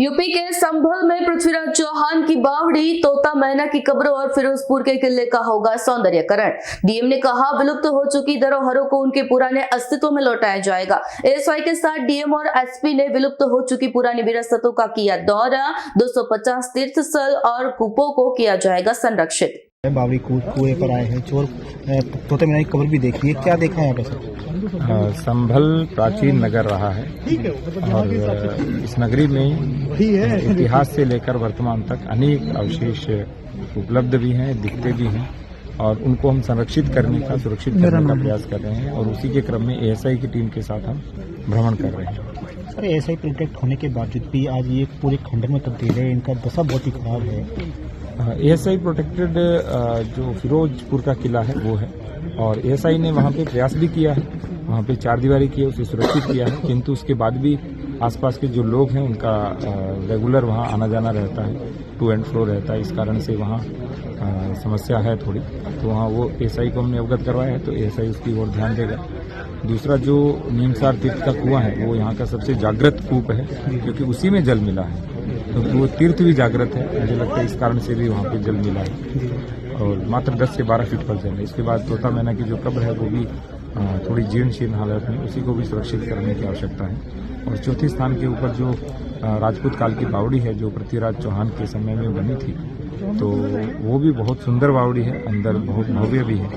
UP के संभल में पृथ्वीराज चौहान की बावड़ी, तोता मैना की कब्रों और फिरोजपुर के किले का होगा सौंदर्यकरण। डीएम ने कहा, विलुप्त हो चुकी धरोहरों को उनके पुराने अस्तित्व में लौटाया जाएगा। एएसआई के साथ डीएम और एसपी ने विलुप्त हो चुकी पुरानी विरासतों का किया दौरा। 250 तीर्थ स्थल और कूपों को किया जाएगा संरक्षित। बावड़ी कुएं पर आए हैं, चोर तोते मैना की कब्र भी देखी है, क्या देखा है यहाँ पे? संभल प्राचीन नगर रहा है और इस नगरी में इतिहास से लेकर वर्तमान तक अनेक अवशेष उपलब्ध भी हैं, दिखते भी हैं और उनको हम संरक्षित करने का, सुरक्षित करने का प्रयास कर रहे हैं और उसी के क्रम में एएसआई की टीम के साथ हम भ्रमण कर रहे हैं। सर, एएसआई प्रोटेक्ट होने के बावजूद भी आज ये पूरे खंडर में तब्दील है, इनका दशा बहुत ही खराब है। एएसआई प्रोटेक्टेड जो फिरोजपुर का किला है वो है और एएसआई ने वहाँ पे प्रयास भी किया है, वहाँ पे चारदीवारी की है, उसे सुरक्षित किया है, किंतु उसके बाद भी आसपास के जो लोग हैं उनका रेगुलर वहाँ आना जाना रहता है, टू एंड फ्रो रहता है, इस कारण से वहाँ समस्या है थोड़ी, तो वहाँ वो एएसआई को हमने अवगत करवाया है, तो एएसआई उसकी ओर ध्यान देगा। दूसरा जो नीमसार तीर्थ का कुआं है वो यहाँ का सबसे जागृत कूप है, क्योंकि उसी में जल मिला है, तो वो तीर्थ भी जागृत है, मुझे लगता है इस कारण से भी वहाँ पे जल मिला है और मात्र 10 से 12 फीट पर जल है। इसके बाद तोता मैना की जो कब्र है वो भी थोड़ी जीर्ण शीर्ण हालत में, उसी को भी सुरक्षित करने की आवश्यकता है। और चौथे स्थान के ऊपर जो राजपूत काल की बावड़ी है जो पृथ्वीराज चौहान के समय में बनी थी, तो वो भी बहुत सुंदर बावड़ी है, अंदर बहुत भव्य भी है,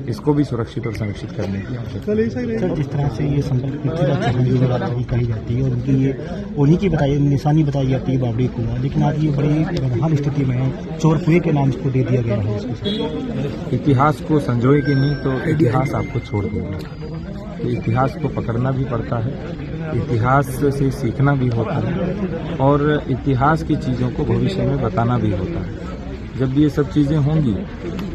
इसको भी सुरक्षित और संरक्षित करने की आवश्यकता है। सर, जिस तरह से ये संभल पृथ्वीराज चौहान की बावड़ी कही जाती है, उनकी ये उन्हीं की निशानी बताई जाती है बावड़ी कुआं, लेकिन आज ये बड़ी बदहाल स्थिति में है, चोर कुएं के नाम इसको दे दिया गया है। इतिहास को संजोए कि नहीं तो इतिहास आपको छोड़ देगा, तो इतिहास को पकड़ना भी पड़ता है, इतिहास से सीखना भी होता है और इतिहास की चीज़ों को भविष्य में बताना भी होता है। जब ये सब चीज़ें होंगी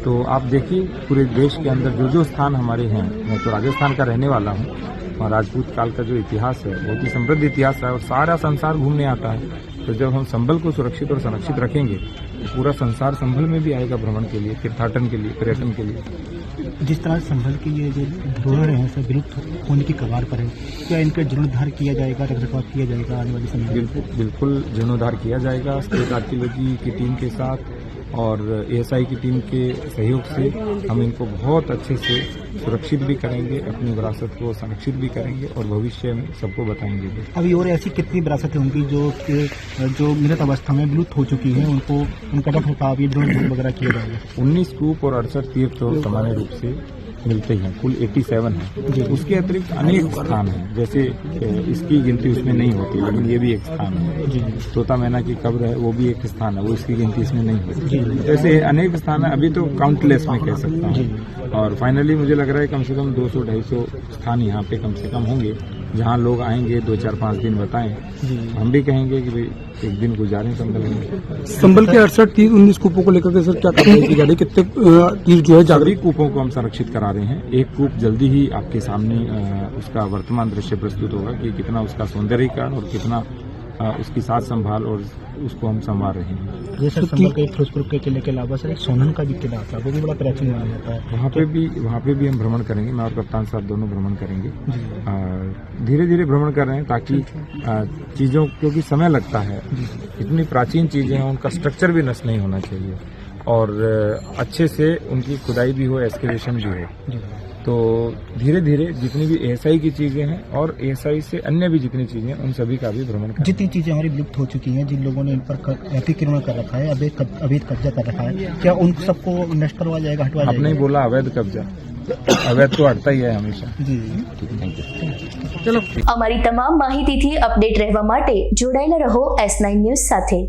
तो आप देखिए पूरे देश के अंदर जो स्थान हमारे हैं, मैं तो राजस्थान का रहने वाला हूँ और राजपूत काल का जो इतिहास है बहुत ही समृद्ध इतिहास है और सारा संसार घूमने आता है। तो जब हम संभल को सुरक्षित और संरक्षित रखेंगे तो पूरा संसार संभल में भी आएगा भ्रमण के लिए, तीर्थाटन के लिए, पर्यटन के लिए। जिस तरह संभल की ये जो धरोहर है सब विलुप्त होने की कगार पर है, क्या इनका जीर्णोद्धार किया जाएगा, रखरखाव किया जाएगा आने वाले समय में? बिल्कुल जीर्णोद्धार किया जाएगा स्टेट आर्कियोलॉजी की टीम के साथ और एएसआई की टीम के सहयोग से हम इनको बहुत अच्छे से सुरक्षित भी करेंगे, अपनी विरासत को संरक्षित भी करेंगे और भविष्य में सबको बताएंगे भी। अभी और ऐसी कितनी विरासतें होंगी जो मृत अवस्था में विलुप्त हो चुकी हैं, उनको उनका रखरखाव वगैरह किया जाएगा? 19 कूप और 68 तीर्थ सामान्य रूप से मिलते हैं, कुल 87 है। उसके अतिरिक्त अनेक स्थान हैं, जैसे इसकी गिनती उसमें नहीं होती लेकिन ये भी एक स्थान है। तोता मैना की कब्र है वो भी एक स्थान है, वो इसकी गिनती इसमें नहीं होती। ऐसे अनेक स्थान है, अभी तो काउंटलेस में कह सकता हूँ और फाइनली मुझे लग रहा है कम से कम 200-250 स्थान यहाँ पे कम से कम होंगे जहाँ लोग आएंगे, 2-4-5 दिन बताएं, हम भी कहेंगे कि भाई एक दिन गुजारें संभल में। संभल के 68-19 कूपों को लेकर के सर क्या कार्रवाई की जा रही है? कितने तीर जो है जागृत कूपों को हम संरक्षित करा रहे हैं। एक कूप जल्दी ही आपके सामने उसका वर्तमान दृश्य प्रस्तुत होगा कि कितना उसका सौंदर्यीकरण और कितना उसकी साथ संभाल और उसको हम संभाल रहे हैं। ये सर संभल के फिरोजपुर के किले के अलावा सर एक सोनन का भी किला था, वो भी बड़ा प्राचीन माना जाता है। वहाँ पे भी हम भ्रमण करेंगे, मैं और कप्तान साहब दोनों भ्रमण करेंगे। धीरे धीरे भ्रमण कर रहे हैं ताकि चीज़ों, क्योंकि समय लगता है, इतनी प्राचीन चीज़ें हैं, उनका स्ट्रक्चर भी नष्ट नहीं होना चाहिए और अच्छे से उनकी खुदाई भी हो, एक्सकेवेशन भी हो। तो धीरे धीरे जितनी भी एएसआई की चीजें हैं और एएसआई से अन्य भी जितनी चीजें हैं उन सभी का भी भ्रमण करें। जितनी चीजें हमारी विलुप्त हो चुकी हैं, जिन लोगों ने इन पर अतिक्रमण कर रखा है, अवैध कब्जा कर रखा है, क्या उन सबको नष्ट करवा जाएगा, हटवा जाएगा? आपने बोला अवैध कब्जा, अवैध तो हटता ही है हमेशा। जी थैंक यू। चलो, અમારી તમામ માહિતીથી અપડેટ રહેવા માટે જોડાયેલા રહો S9 ન્યૂઝ સાથે।